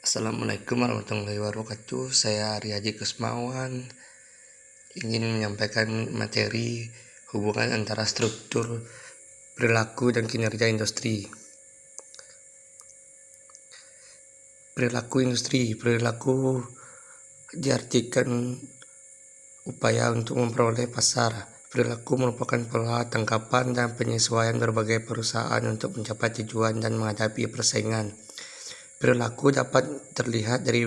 Assalamualaikum warahmatullahi wabarakatuh. Saya Ari Haji Kusmawan ingin menyampaikan materi hubungan antara struktur, perilaku, dan kinerja industri. Perilaku diartikan upaya untuk memperoleh pasar. Perilaku merupakan pola tangkapan dan penyesuaian berbagai perusahaan untuk mencapai tujuan dan menghadapi persaingan. Perilaku dapat terlihat dari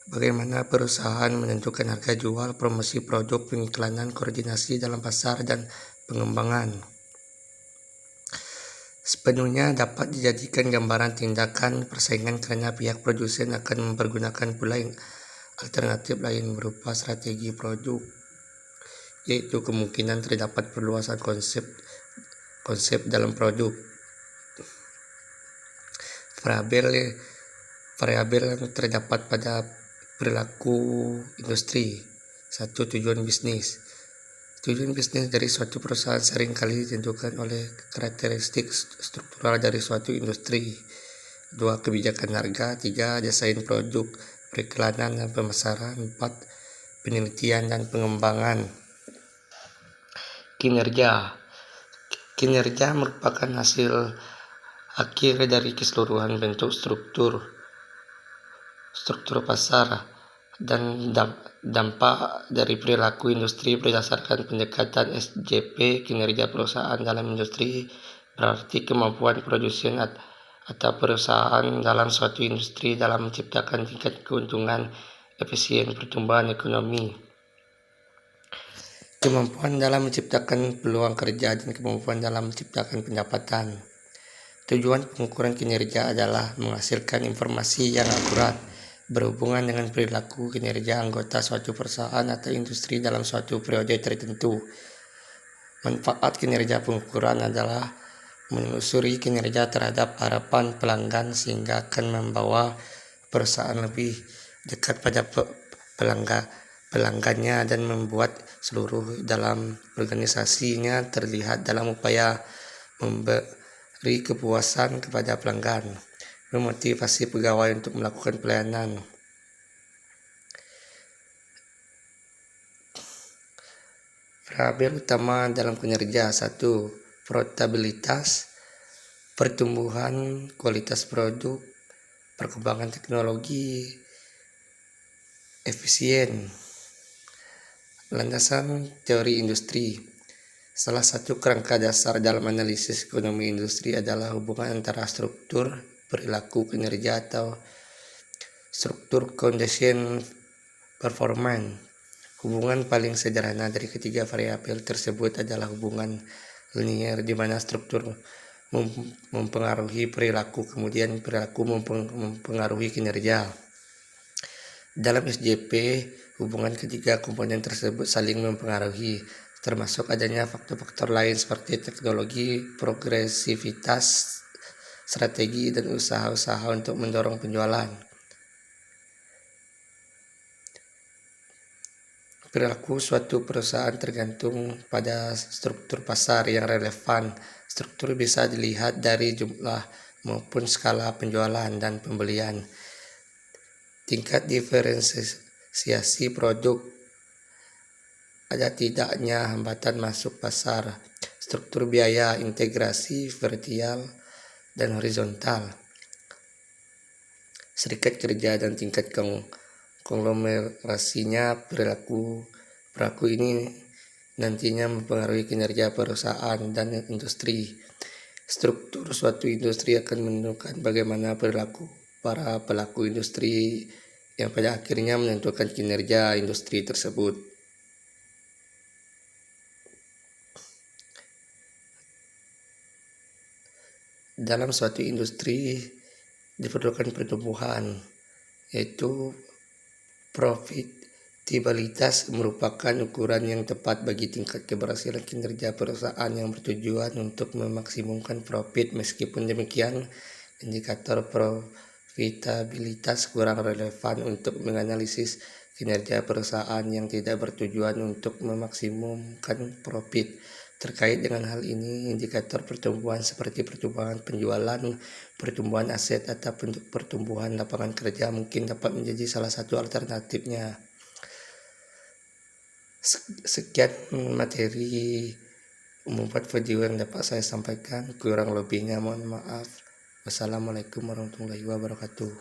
bagaimana perusahaan menentukan harga jual, promosi produk, pengiklanan, koordinasi dalam pasar, dan pengembangan. Sepenuhnya dapat dijadikan gambaran tindakan persaingan karena pihak produsen akan mempergunakan pula alternatif lain berupa strategi produk, yaitu kemungkinan terdapat perluasan konsep dalam produk. Variabel yang terdapat pada perilaku industri. 1. Tujuan bisnis. Tujuan bisnis dari suatu perusahaan seringkali ditentukan oleh karakteristik struktural dari suatu industri. 2. Kebijakan harga. 3. Desain produk, periklanan dan pemasaran. 4. Penelitian dan pengembangan. Kinerja merupakan hasil akhir dari keseluruhan bentuk struktur pasar dan dampak dari perilaku industri berdasarkan pendekatan SJP. Kinerja perusahaan dalam industri berarti kemampuan produsen atau perusahaan dalam suatu industri dalam menciptakan tingkat keuntungan, efisien pertumbuhan ekonomi, kemampuan dalam menciptakan peluang kerja, dan kemampuan dalam menciptakan pendapatan. Tujuan pengukuran kinerja adalah menghasilkan informasi yang akurat berhubungan dengan perilaku kinerja anggota suatu perusahaan atau industri dalam suatu periode tertentu. Manfaat kinerja pengukuran adalah menelusuri kinerja terhadap harapan pelanggan sehingga akan membawa perusahaan lebih dekat pada pelanggannya dan membuat seluruh dalam organisasinya terlihat dalam upaya memberi kepuasan kepada pelanggan, memotivasi pegawai untuk melakukan pelayanan. Variabel utama dalam kinerja. 1. Profitabilitas, pertumbuhan kualitas produk, perkembangan teknologi, efisien. Landasan teori industri. Salah satu kerangka dasar dalam analisis ekonomi industri adalah hubungan antara struktur, perilaku, kinerja atau struktur condition performance. Hubungan paling sederhana dari ketiga variabel tersebut adalah hubungan linier di mana struktur mempengaruhi perilaku, kemudian perilaku mempengaruhi kinerja. Dalam SJP, hubungan ketiga komponen tersebut saling mempengaruhi, termasuk adanya faktor-faktor lain seperti teknologi, progresivitas, strategi, dan usaha-usaha untuk mendorong penjualan. Perilaku suatu perusahaan tergantung pada struktur pasar yang relevan. Struktur bisa dilihat dari jumlah maupun skala penjualan dan pembelian, tingkat diferensiasi produk, ada tidaknya hambatan masuk pasar, struktur biaya, integrasi vertikal dan horizontal, serikat kerja dan tingkat konglomerasinya. Perilaku ini nantinya mempengaruhi kinerja perusahaan dan industri. Struktur suatu industri akan menentukan bagaimana perilaku para pelaku industri yang pada akhirnya menentukan kinerja industri tersebut. Dalam suatu industri diperlukan pertumbuhan, yaitu profitabilitas merupakan ukuran yang tepat bagi tingkat keberhasilan kinerja perusahaan yang bertujuan untuk memaksimumkan profit. Meskipun demikian, indikator profitabilitas kurang relevan untuk menganalisis kinerja perusahaan yang tidak bertujuan untuk memaksimumkan profit. Terkait dengan hal ini, indikator pertumbuhan seperti pertumbuhan penjualan, pertumbuhan aset, atau pertumbuhan lapangan kerja mungkin dapat menjadi salah satu alternatifnya. Sekian materi membuat video yang dapat saya sampaikan, kurang lebihnya mohon maaf. Wassalamualaikum warahmatullahi wabarakatuh.